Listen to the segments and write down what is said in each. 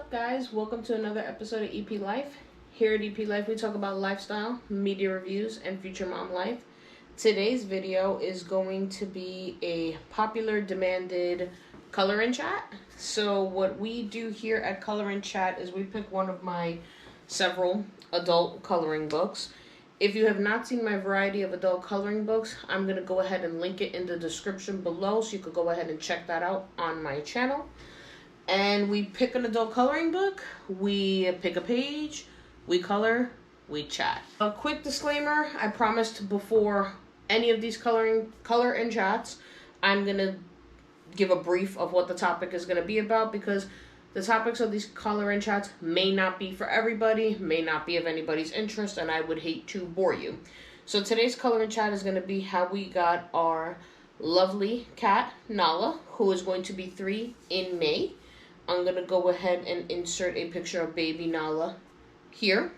up, guys? Welcome to another episode of EP Life. Here at EP Life, we talk about lifestyle, media reviews, and future mom life. Today's video is going to be a popular demanded color and chat. So what we do here at Color and Chat is we pick one of my several adult coloring books. If you have not seen my variety of adult coloring books, I'm going to go ahead and link it in the description below so you could go ahead and check that out on my channel. And we pick an adult coloring book, we pick a page, we color, we chat. A quick disclaimer, I promised before any of these color and chats, I'm going to give a brief of what the topic is going to be about, because the topics of these color and chats may not be for everybody, may not be of anybody's interest, and I would hate to bore you. So today's color and chat is going to be how we got our lovely cat, Nala, who is going to be 3 in May. I'm going to go ahead and insert a picture of baby Nala here.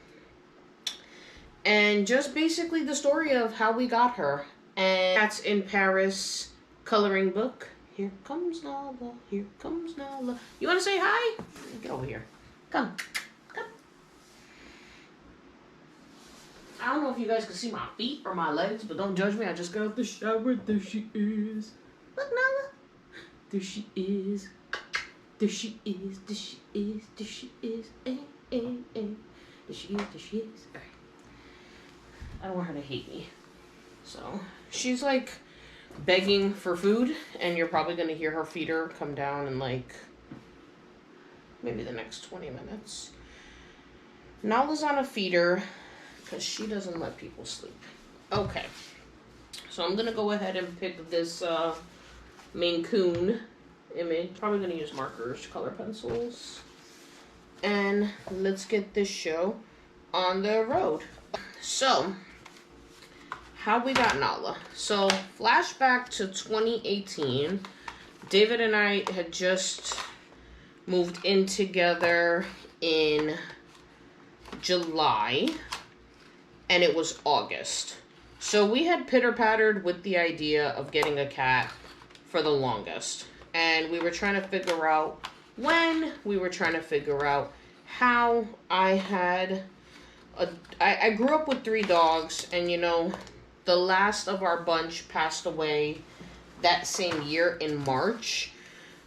And just basically the story of how we got her. And that's in Paris coloring book. Here comes Nala, here comes Nala. You want to say hi? Get over here. Come. I don't know if you guys can see my feet or my legs, but don't judge me. I just got out the shower. There she is. Look, Nala. There she is. There she is, there she is, there she is, eh. There she is, there she is. All right. I don't want her to hate me. So, she's like begging for food, and you're probably going to hear her feeder come down in like maybe the next 20 minutes. Nala's on a feeder because she doesn't let people sleep. Okay. So, I'm going to go ahead and pick this Maine Coon image. Probably going to use markers, color pencils. And let's get this show on the road. So, how we got Nala. So, flashback to 2018. David and I had just moved in together in July. And it was August. So, we had pitter-pattered with the idea of getting a cat for the longest. And we were trying to figure out when, we were trying to figure out how. I grew up with 3 dogs, and you know, the last of our bunch passed away that same year in March.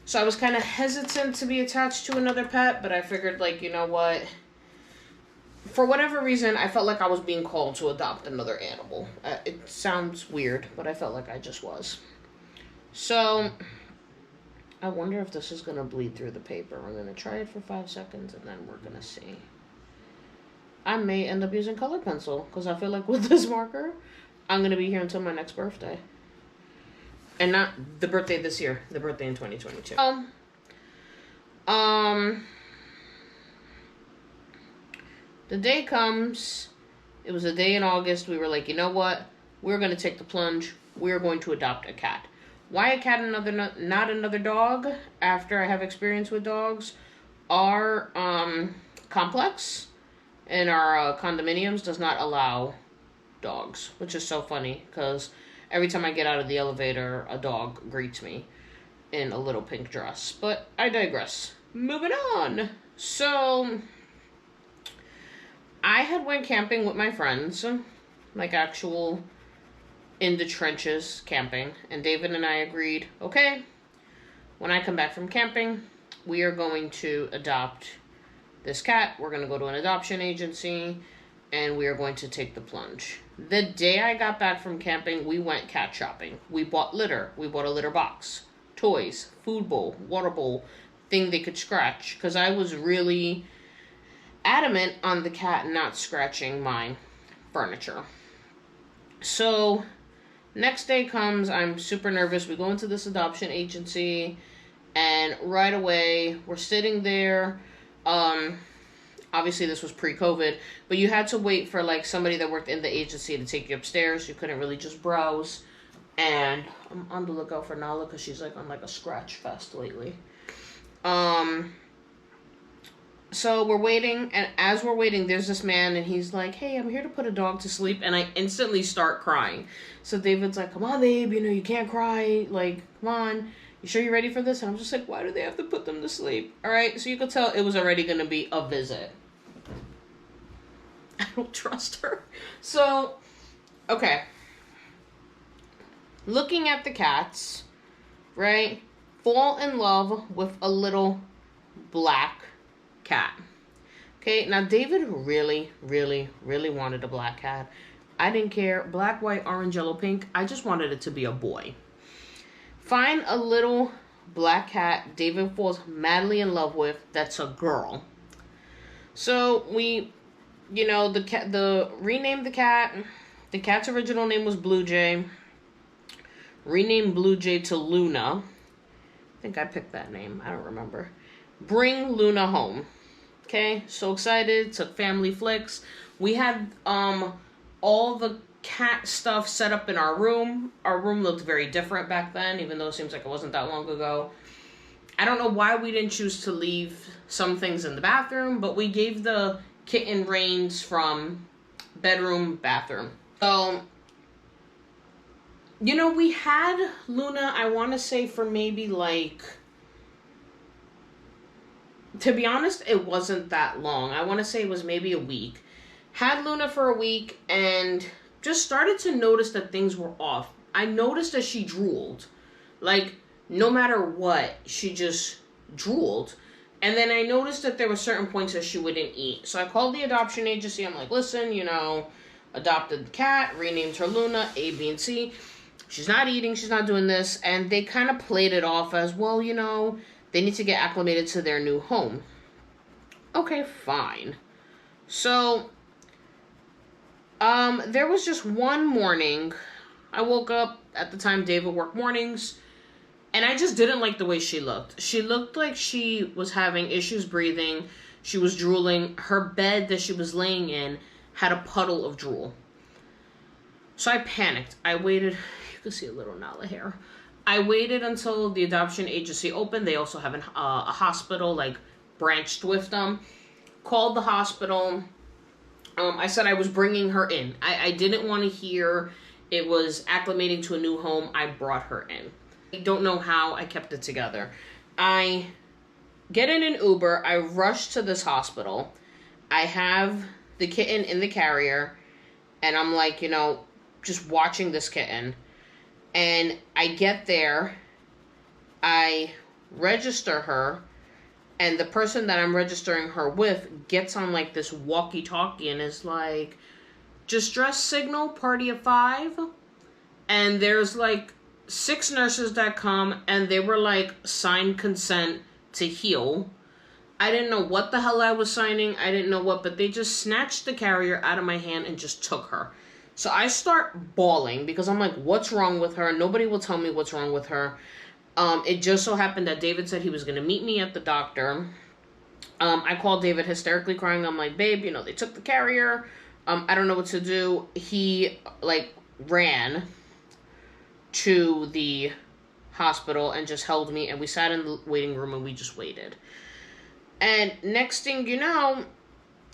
So I was kind of hesitant to be attached to another pet, but I figured, like, you know what? For whatever reason, I felt like I was being called to adopt another animal. It sounds weird, but I felt like I just was. So I wonder if this is going to bleed through the paper. We're going to try it for 5 seconds, and then we're going to see. I may end up using color pencil, because I feel like with this marker, I'm going to be here until my next birthday. And not the birthday this year, the birthday in 2022. The day comes. It was a day in August. We were like, you know what? We're going to take the plunge. We're going to adopt a cat. Why a cat and not another dog? After I have experience with dogs, our complex and our condominiums does not allow dogs, which is so funny because every time I get out of the elevator, a dog greets me in a little pink dress. But I digress. Moving on. So I had went camping with my friends, like actual in the trenches camping, and David and I agreed, okay, when I come back from camping, we are going to adopt this cat. We're going to go to an adoption agency, and we are going to take the plunge. The day I got back from camping, we went cat shopping. We bought litter. We bought a litter box, toys, food bowl, water bowl, thing they could scratch, because I was really adamant on the cat not scratching my furniture. So next day comes, I'm super nervous. We go into this adoption agency, and right away, we're sitting there. Obviously, this was pre-COVID, but you had to wait for, like, somebody that worked in the agency to take you upstairs. You couldn't really just browse. And I'm on the lookout for Nala because she's, like, on, like, a scratch fest lately. So we're waiting, and as we're waiting, there's this man, and he's like, hey, I'm here to put a dog to sleep, and I instantly start crying. So David's like, come on, babe, you know, you can't cry, like, come on. You sure you're ready for this? And I'm just like, why do they have to put them to sleep? All right, so you could tell it was already going to be a visit. I don't trust her. So, okay. Looking at the cats, right? Fall in love with a little black cat. Okay, now David really, really, really wanted a black cat. I didn't care. Black, white, orange, yellow, pink. I just wanted it to be a boy. Find a little black cat David falls madly in love with that's a girl. So we, renamed the cat. The cat's original name was Blue Jay. Renamed Blue Jay to Luna. I think I picked that name. I don't remember. Bring Luna home. Okay, so excited. Took family flicks. We had all the cat stuff set up in our room. Our room looked very different back then, even though it seems like it wasn't that long ago. I don't know why we didn't choose to leave some things in the bathroom, but we gave the kitten reins from bedroom, bathroom. So, we had Luna, I want to say, for maybe to be honest, it wasn't that long. I want to say it was maybe a week. Had Luna for a week and just started to notice that things were off. I noticed that she drooled. No matter what, she just drooled. And then I noticed that there were certain points that she wouldn't eat. So I called the adoption agency. I'm like, listen, adopted the cat, renamed her Luna, A, B, and C. She's not eating, she's not doing this. And they kind of played it off as, well, they need to get acclimated to their new home. Okay, fine. So, there was just one morning, I woke up, at the time David worked mornings, and I just didn't like the way she looked. She looked like she was having issues breathing, she was drooling, her bed that she was laying in had a puddle of drool. So I panicked. I waited, you can see a little knot of hair. I waited until the adoption agency opened. They also have a hospital, branched with them. Called the hospital. I said I was bringing her in. I didn't want to hear it was acclimating to a new home. I brought her in. I don't know how I kept it together. I get in an Uber. I rush to this hospital. I have the kitten in the carrier. And I'm just watching this kitten. And I get there. I register her. And the person that I'm registering her with gets on this walkie-talkie and is like, distress signal, party of 5. And there's 6 nurses that come and they were sign consent to heal. I didn't know what the hell I was signing. I didn't know what, but they just snatched the carrier out of my hand and just took her. So I start bawling because I'm like, what's wrong with her? Nobody will tell me what's wrong with her. It just so happened that David said he was going to meet me at the doctor. I called David hysterically crying. I'm like, babe, they took the carrier. I don't know what to do. He, ran to the hospital and just held me. And we sat in the waiting room and we just waited. And next thing you know,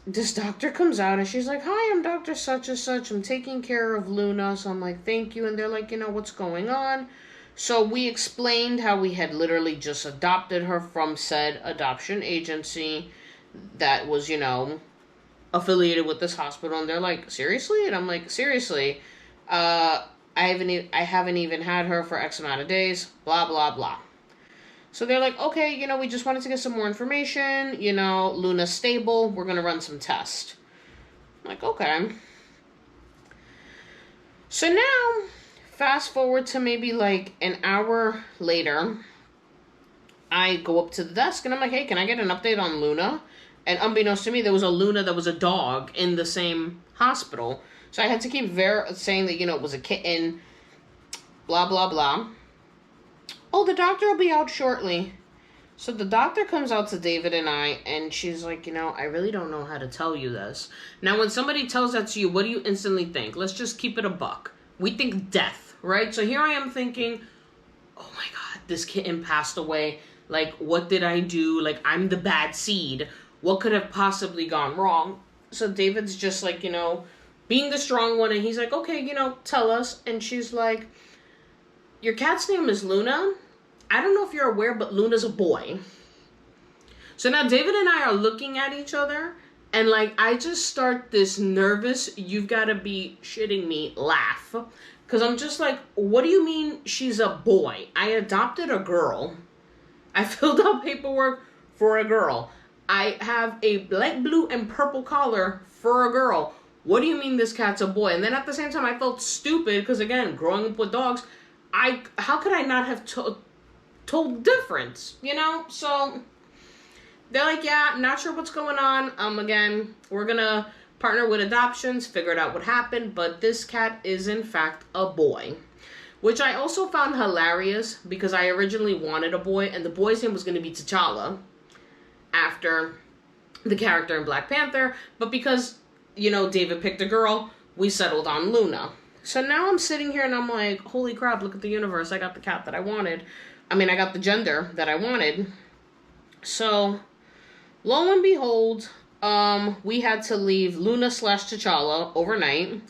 this doctor comes out and she's like, hi, I'm Dr. Such and Such. I'm taking care of Luna. So I'm like, thank you. And they're like, what's going on? So we explained how we had literally just adopted her from said adoption agency that was, affiliated with this hospital. And they're like, seriously? And I'm like, seriously, I haven't even had her for X amount of days, blah, blah, blah. So they're like, okay, we just wanted to get some more information. Luna's stable. We're going to run some tests. I'm like, okay. So now, fast forward to maybe an hour later, I go up to the desk and I'm like, hey, can I get an update on Luna? And unbeknownst to me, there was a Luna that was a dog in the same hospital. So I had to keep saying that, it was a kitten, blah, blah, blah. Oh, the doctor will be out shortly. So the doctor comes out to David and I, and she's like, I really don't know how to tell you this. Now, when somebody tells that to you, what do you instantly think? Let's just keep it a buck. We think death, right? So here I am thinking, oh my God, this kitten passed away. What did I do? I'm the bad seed. What could have possibly gone wrong? So David's just being the strong one, and he's like, okay, tell us. And she's like, your cat's name is Luna, I don't know if you're aware, but Luna's a boy. So now David and I are looking at each other, and like I just start this nervous, you've got to be shitting me laugh. Because I'm just like, what do you mean she's a boy? I adopted a girl. I filled out paperwork for a girl. I have a light blue and purple collar for a girl. What do you mean this cat's a boy? And then at the same time, I felt stupid because, again, growing up with dogs, how could I not have told the difference, you know? So they're like, yeah, not sure what's going on. Again, we're going to partner with adoptions, figured out what happened, but this cat is, in fact, a boy. Which I also found hilarious because I originally wanted a boy, and the boy's name was going to be T'Challa after the character in Black Panther, but because, you know, David picked a girl, we settled on Luna. So now I'm sitting here and I'm like, holy crap, look at the universe. I got the cat that I wanted. I mean, I got the gender that I wanted. So, lo and behold, we had to leave Luna/T'Challa overnight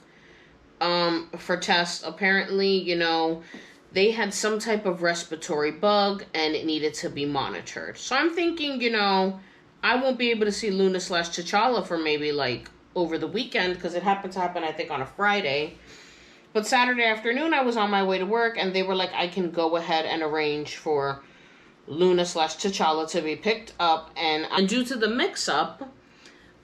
for tests. Apparently, you know, they had some type of respiratory bug and it needed to be monitored. So I'm thinking, you know, I won't be able to see Luna/T'Challa for maybe like over the weekend because it happened to happen, I think, on a Friday. But Saturday afternoon, I was on my way to work and they were like, I can go ahead and arrange for Luna/T'Challa to be picked up. And due to the mix-up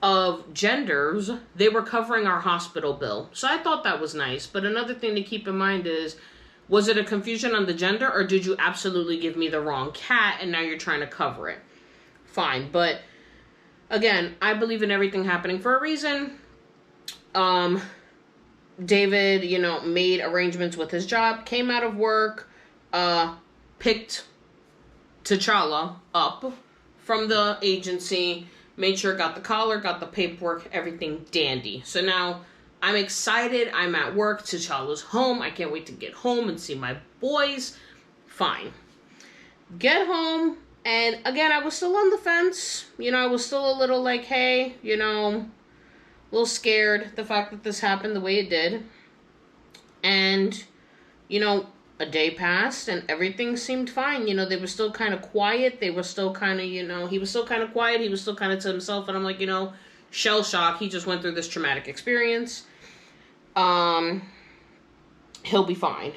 of genders, they were covering our hospital bill. So I thought that was nice. But another thing to keep in mind is, was it a confusion on the gender, or did you absolutely give me the wrong cat and now you're trying to cover it? Fine. But again, I believe in everything happening for a reason. David, you know, made arrangements with his job, came out of work, picked T'Challa up from the agency, made sure got the collar, got the paperwork, everything dandy. So now I'm excited. I'm at work. T'Challa's home. I can't wait to get home and see my boys. Fine. Get home. And again, I was still on the fence. You know, I was still a little like, hey, you know, a little scared the fact that this happened the way it did. And, you know, a day passed and everything seemed fine. You know, they were still kind of quiet. They were still kind of, you know, he was still kind of quiet. He was still kind of to himself. And I'm like, you know, shell shock. He just went through this traumatic experience. He'll be fine.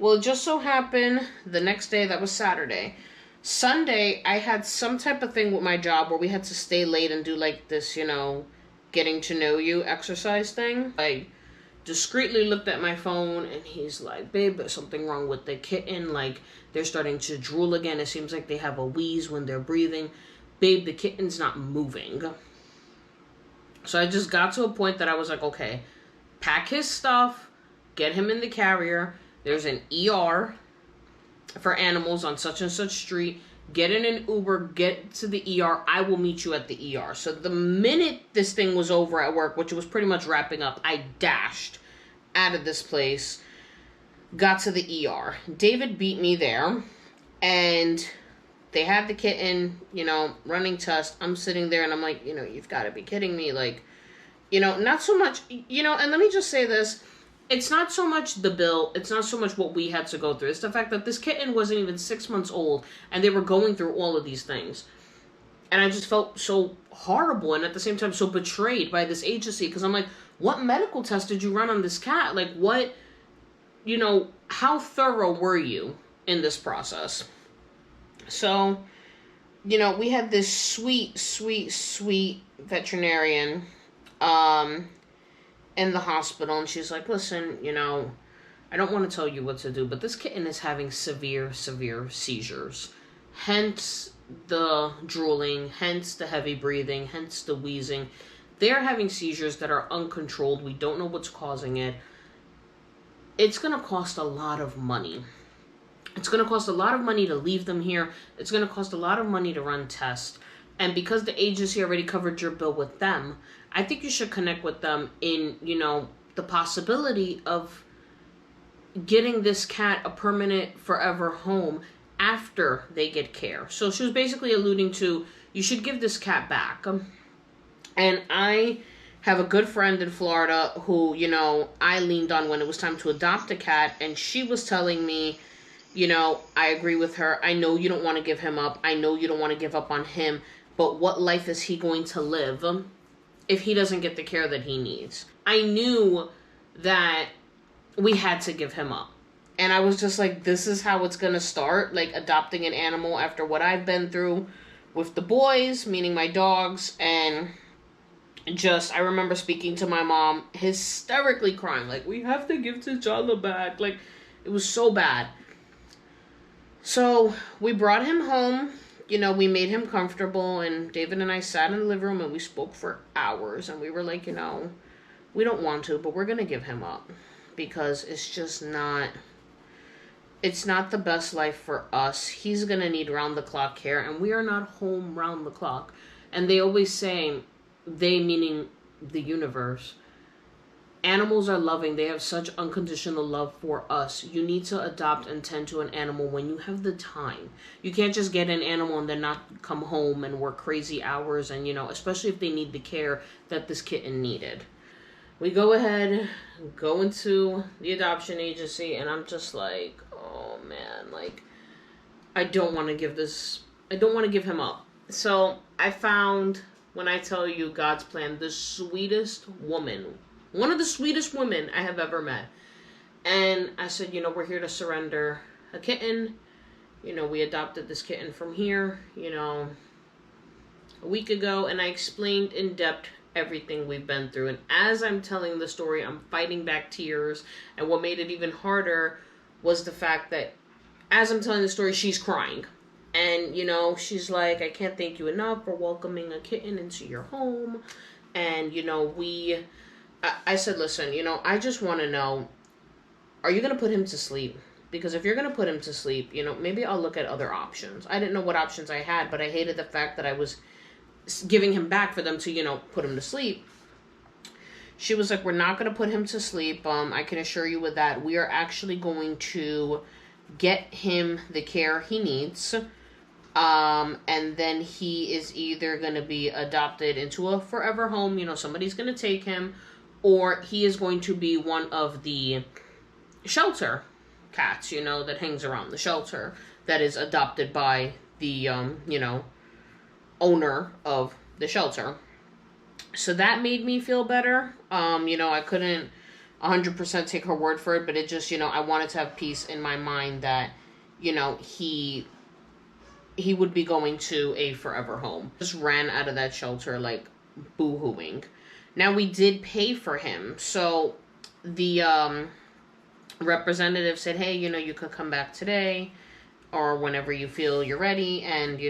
Well, it just so happened the next day, that was Saturday. Sunday, I had some type of thing with my job where we had to stay late and do like this, you know, getting to know you exercise thing. I discreetly looked at my phone and he's like, babe, there's something wrong with the kitten. Like, they're starting to drool again. It seems like they have a wheeze when they're breathing. Babe, the kitten's not moving. So I just got to a point that I was like, okay, pack his stuff, get him in the carrier. There's an ER for animals on such and such street. Get in an Uber, get to the ER. I will meet you at the ER. So the minute this thing was over at work, which was pretty much wrapping up, I dashed out of this place, got to the ER. David beat me there, and they had the kitten, you know, running tests. I'm sitting there, and I'm like, you know, you've got to be kidding me. Like, you know, not so much, you know, and let me just say this. It's not so much the bill. It's not so much what we had to go through. It's the fact that this kitten wasn't even 6 months old, and they were going through all of these things. And I just felt so horrible, and at the same time so betrayed by this agency, because I'm like, what medical test did you run on this cat? Like, what, you know, how thorough were you in this process? So, you know, we had this sweet, sweet, sweet veterinarian, in the hospital, and she's like, listen, you know, I don't want to tell you what to do, but this kitten is having severe, severe seizures. Hence the drooling, hence the heavy breathing, hence the wheezing. They're having seizures that are uncontrolled. We don't know what's causing it. It's going to cost a lot of money. It's going to cost a lot of money to leave them here. It's going to cost a lot of money to run tests. And because the agency already covered your bill with them, I think you should connect with them in, you know, the possibility of getting this cat a permanent forever home after they get care. So she was basically alluding to, you should give this cat back. And I have a good friend in Florida who, you know, I leaned on when it was time to adopt a cat, and she was telling me, I agree with her. I know you don't want to give him up. I know you don't want to give up on him. But what life is he going to live if he doesn't get the care that he needs? I knew that we had to give him up. And I was just like, this is how it's going to start. Like, adopting an animal after what I've been through with the boys, meaning my dogs. And I remember speaking to my mom, hysterically crying. Like, we have to give T'Challa back. Like, it was so bad. So, we brought him home. We made him comfortable. And David and I sat in the living room and we spoke for hours. And we were like, we don't want to, but we're going to give him up. Because it's just not... It's not the best life for us. He's going to need round-the-clock care, and we are not home round the clock. And they always say, they meaning the universe, animals are loving. They have such unconditional love for us. You need to adopt and tend to an animal when you have the time. You can't just get an animal and then not come home and work crazy hours, and, especially if they need the care that this kitten needed. We go ahead, go into the adoption agency, and I'm just like, oh man, like, I don't want to give him up. So I found, when I tell you God's plan, the sweetest woman, one of the sweetest women I have ever met. And I said, we're here to surrender a kitten. We adopted this kitten from here, a week ago, and I explained in depth everything we've been through. And as I'm telling the story, I'm fighting back tears. And what made it even harder was the fact that as I'm telling the story, she's crying. And, she's like, I can't thank you enough for welcoming a kitten into your home. And, I said, listen, I just want to know, are you going to put him to sleep? Because if you're going to put him to sleep, maybe I'll look at other options. I didn't know what options I had, but I hated the fact that I was giving him back for them to, put him to sleep. She was like, we're not going to put him to sleep. I can assure you with that. We are actually going to get him the care he needs. And then he is either going to be adopted into a forever home. Somebody's going to take him. Or he is going to be one of the shelter cats, that hangs around the shelter. That is adopted by the, owner of the shelter. So that made me feel better. I couldn't 100% take her word for it, but it just, I wanted to have peace in my mind that, he would be going to a forever home. Just ran out of that shelter like boo-hooing. Now we did pay for him. So the representative said, hey, you could come back today or whenever you feel you're ready and,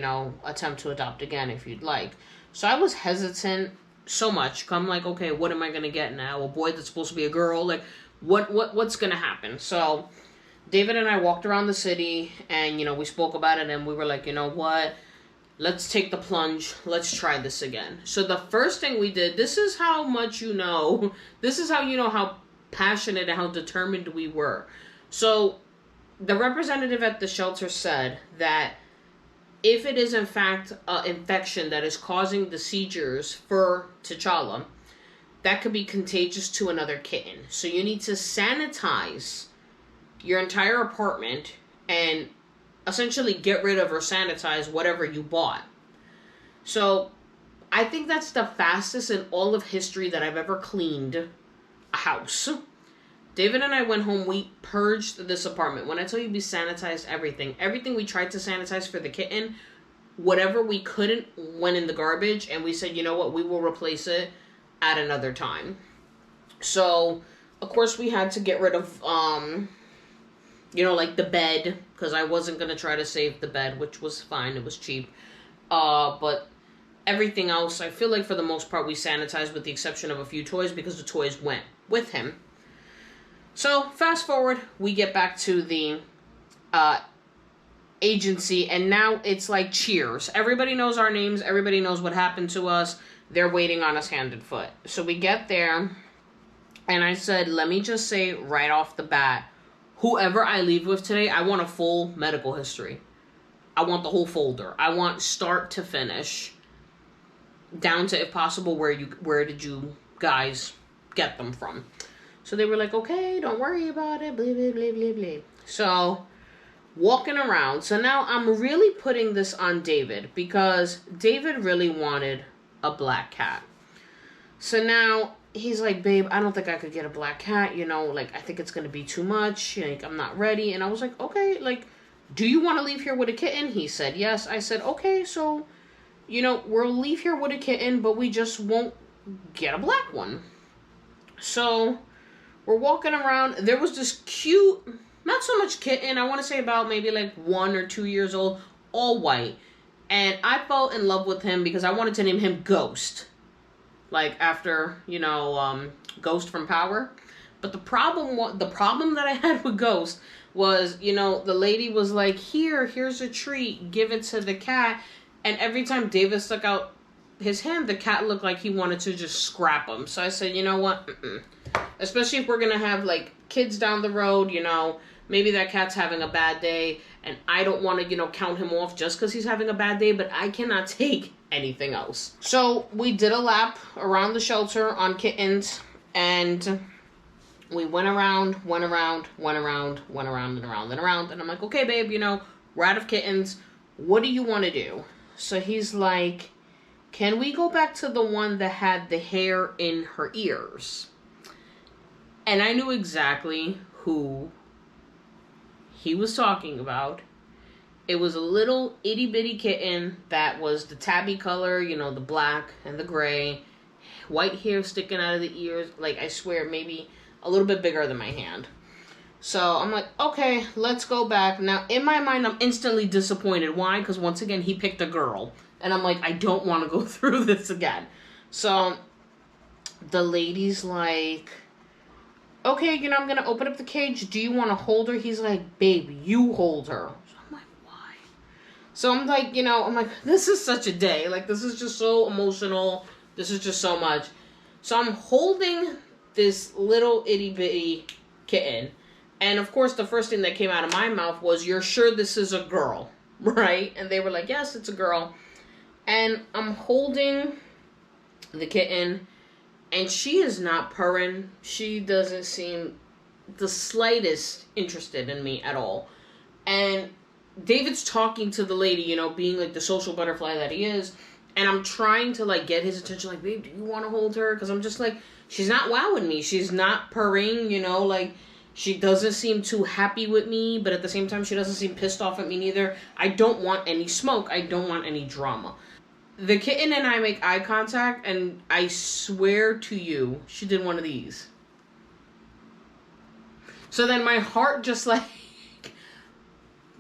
attempt to adopt again if you'd like. So I was hesitant so much. I'm like, okay, what am I going to get now? A boy that's supposed to be a girl? Like, what's going to happen? So David and I walked around the city and, we spoke about it and we were like, you know what? Let's take the plunge. Let's try this again. So the first thing we did, this is how much this is how how passionate and how determined we were. So the representative at the shelter said that if it is in fact an infection that is causing the seizures for T'Challa, that could be contagious to another kitten. So you need to sanitize your entire apartment and essentially get rid of or sanitize whatever you bought. So I think that's the fastest in all of history that I've ever cleaned a house. David and I went home, we purged this apartment. When I tell you we sanitized everything we tried to sanitize for the kitten, whatever we couldn't went in the garbage, and we said, you know what, we will replace it at another time. So, of course, we had to get rid of, like the bed, because I wasn't going to try to save the bed, which was fine, it was cheap. But everything else, I feel like for the most part, we sanitized with the exception of a few toys, because the toys went with him. So, fast forward, we get back to the agency, and now it's like cheers. Everybody knows our names, everybody knows what happened to us. They're waiting on us hand and foot. So we get there, and I said, let me just say right off the bat, whoever I leave with today, I want a full medical history. I want the whole folder. I want start to finish, down to, if possible, where did you guys get them from? So they were like, okay, don't worry about it, blah, blah, blah, blah, blah. So walking around. So now I'm really putting this on David because David really wanted a black cat. So now he's like, babe, I don't think I could get a black cat. You know, like, I think it's going to be too much. Like, I'm not ready. And I was like, okay, like, do you want to leave here with a kitten? He said, yes. I said, okay, so, you know, we'll leave here with a kitten, but we just won't get a black one. So we're walking around. There was this cute, not so much kitten. I want to say about maybe like 1 or 2 years old, all white. And I fell in love with him because I wanted to name him Ghost. Like after, you know, Ghost from Power. But the problem that I had with Ghost was, you know, the lady was like, here's a treat, give it to the cat. And every time David stuck out his hand, the cat looked like he wanted to just scrap him. So I said, you know what? Especially if we're going to have, like, kids down the road, you know, maybe that cat's having a bad day. And I don't want to, you know, count him off just because he's having a bad day. But I cannot take anything else. So we did a lap around the shelter on kittens. And we went around. And I'm like, okay, babe, you know, we're out of kittens. What do you want to do? So he's like, can we go back to the one that had the hair in her ears? And I knew exactly who he was talking about. It was a little itty bitty kitten that was the tabby color, you know, the black and the gray, white hair sticking out of the ears. Like, I swear, maybe a little bit bigger than my hand. So I'm like, okay, let's go back. Now, in my mind, I'm instantly disappointed. Why? Because once again, he picked a girl. And I'm like, I don't want to go through this again. So the lady's like, okay, you know, I'm going to open up the cage. Do you want to hold her? He's like, babe, you hold her. So I'm like, why? So I'm like, you know, I'm like, this is such a day. Like, this is just so emotional. This is just so much. So I'm holding this little itty bitty kitten. And of course, the first thing that came out of my mouth was, you're sure this is a girl, right? And they were like, yes, it's a girl. And I'm holding the kitten, and she is not purring. She doesn't seem the slightest interested in me at all. And David's talking to the lady, you know, being like the social butterfly that he is. And I'm trying to, like, get his attention, like, babe, do you want to hold her? Because I'm just like, she's not wowing me. She's not purring, you know, like, she doesn't seem too happy with me, but at the same time, she doesn't seem pissed off at me neither. I don't want any smoke. I don't want any drama. The kitten and I make eye contact, and I swear to you, she did one of these. So then my heart just, like,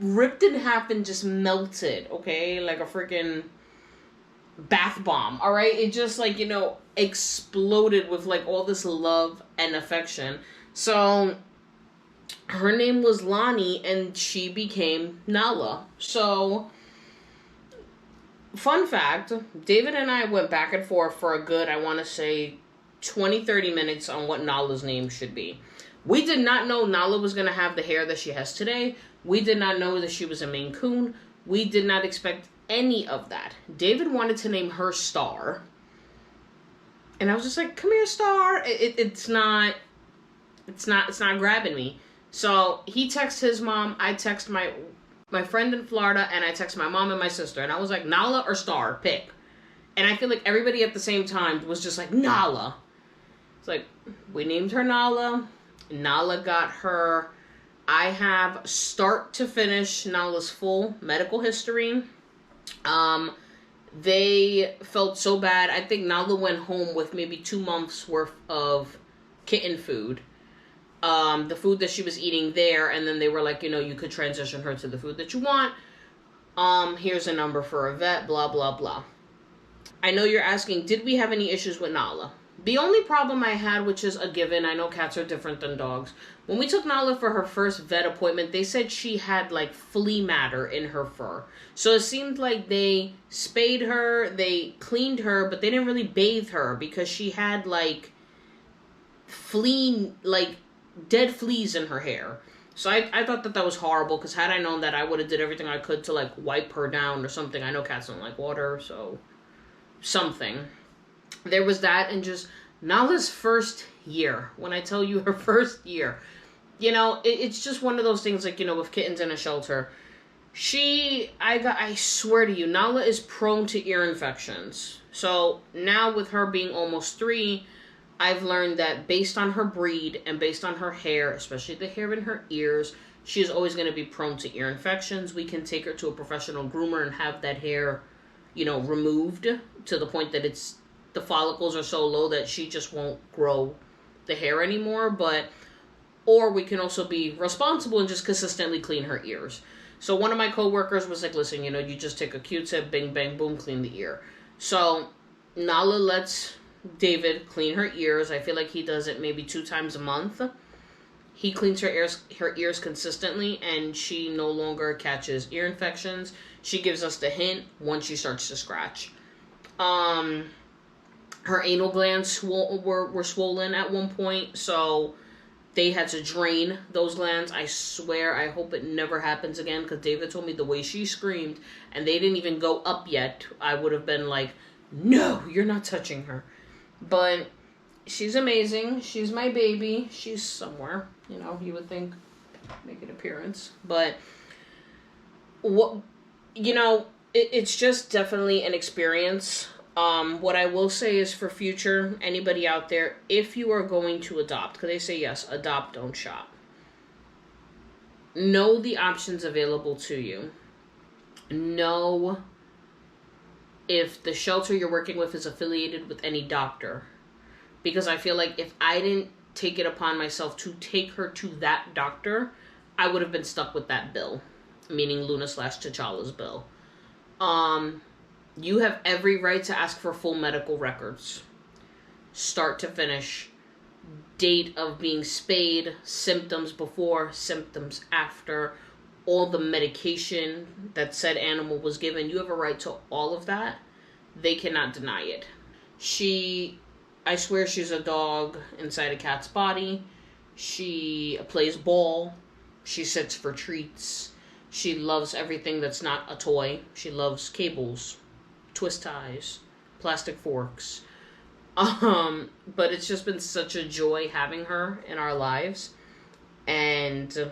ripped in half and just melted, okay? Like a freaking bath bomb, all right? It just, like, you know, exploded with, like, all this love and affection. So her name was Lonnie, and she became Nala. So, fun fact, David and I went back and forth for a good, I want to say, 20-30 minutes on what Nala's name should be. We did not know Nala was going to have the hair that she has today. We did not know that she was a Maine Coon. We did not expect any of that. David wanted to name her Star. And I was just like, come here, Star. It's not grabbing me. So he texts his mom. I text my friend in Florida, and I text my mom and my sister. And I was like, Nala or Star, pick. And I feel like everybody at the same time was just like, Nala. It's like, we named her Nala. Nala got her. I have start to finish Nala's full medical history. They felt so bad. I think Nala went home with maybe 2 months worth of kitten food. The food that she was eating there, and then they were like, you know, you could transition her to the food that you want. Here's a number for a vet, blah, blah, blah. I know you're asking, did we have any issues with Nala? The only problem I had, which is a given, I know cats are different than dogs. When we took Nala for her first vet appointment, they said she had, like, flea matter in her fur. So it seemed like they spayed her, they cleaned her, but they didn't really bathe her because she had, like, dead fleas in her hair. So I thought that was horrible, because had I known that, I would have did everything I could to, like, wipe her down or something. I know cats don't like water, so something. There was that, and just Nala's first year. When I tell you her first year, You know, it's just one of those things, like, you know, with kittens in a shelter. I swear to you, Nala is prone to ear infections. So now with her being almost 3, I've learned that based on her breed and based on her hair, especially the hair in her ears, she is always going to be prone to ear infections. We can take her to a professional groomer and have that hair, you know, removed to the point that the follicles are so low that she just won't grow the hair anymore. Or we can also be responsible and just consistently clean her ears. So one of my coworkers was like, listen, you know, you just take a Q-tip, bing, bang, boom, clean the ear. So Nala lets David clean her ears. I feel like he does it maybe 2 times a month. He cleans her ears consistently, and she no longer catches ear infections. She gives us the hint once she starts to scratch. Her anal glands were swollen at one point, so they had to drain those glands. I swear, I hope it never happens again, because David told me the way she screamed, and they didn't even go up yet, I would have been like, no, you're not touching her. But she's amazing. She's my baby. She's somewhere, you know, you would think, make an appearance. But, what, you know, it's just definitely an experience. What I will say is, for future, anybody out there, if you are going to adopt, because they say, yes, adopt, don't shop. Know the options available to you. Know if the shelter you're working with is affiliated with any doctor. Because I feel like if I didn't take it upon myself to take her to that doctor, I would have been stuck with that bill. Meaning Luna/T'Challa's bill. You have every right to ask for full medical records. Start to finish. Date of being spayed, symptoms before, symptoms after, all the medication that said animal was given. You have a right to all of that. They cannot deny it. I swear she's a dog inside a cat's body. She plays ball. She sits for treats. She loves everything that's not a toy. She loves cables, twist ties, plastic forks. But it's just been such a joy having her in our lives. And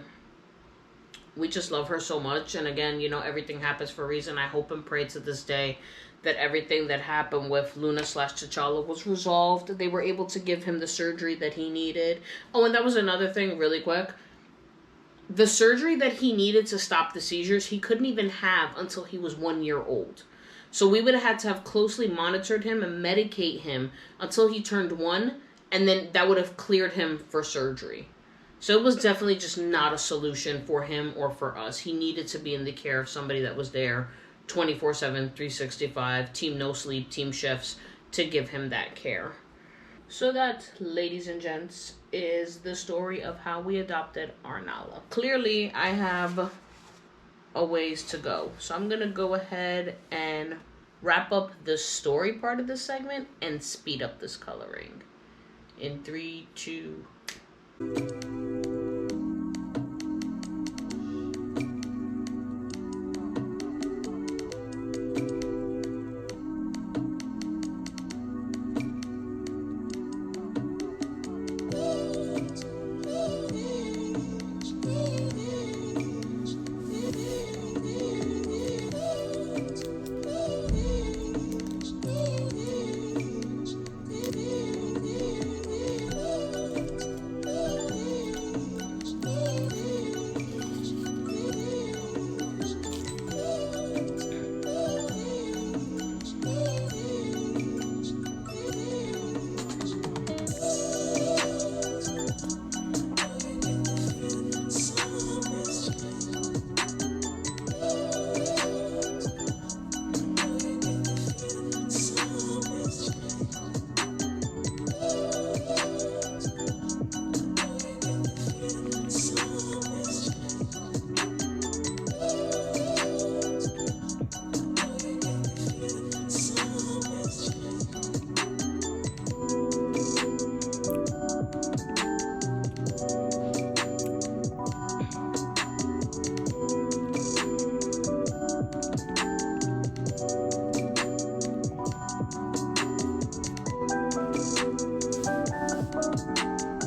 we just love her so much. And again, you know, everything happens for a reason. I hope and pray to this day that everything that happened with Luna/T'Challa was resolved. They were able to give him the surgery that he needed. Oh, and that was another thing really quick. The surgery that he needed to stop the seizures, he couldn't even have until he was 1 year old. So we would have had to have closely monitored him and medicate him until he turned 1, and then that would have cleared him for surgery. So it was definitely just not a solution for him or for us. He needed to be in the care of somebody that was there 24/7, 365, team no sleep, team shifts, to give him that care. So that, ladies and gents, is the story of how we adopted our Nala. Clearly, I have a ways to go. So I'm going to go ahead and wrap up the story part of this segment and speed up this coloring. In 3, 2...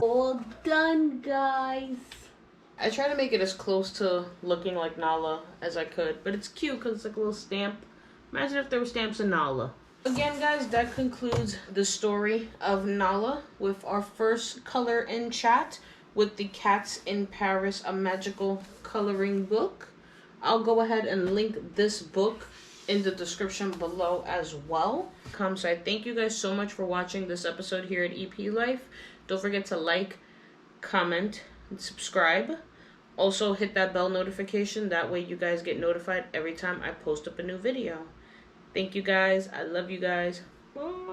All done, guys. I try to make it as close to looking like Nala as I could, but it's cute because it's like a little stamp. Imagine if there were stamps in Nala. Again, guys, that concludes the story of Nala with our first color in chat with the Cats in Paris, a magical coloring book. I'll go ahead and link this book in the description below as well. So I thank you guys so much for watching this episode here at EP Life. Don't forget to like, comment, and subscribe. Also, hit that bell notification. That way you guys get notified every time I post up a new video. Thank you guys. I love you guys. Bye.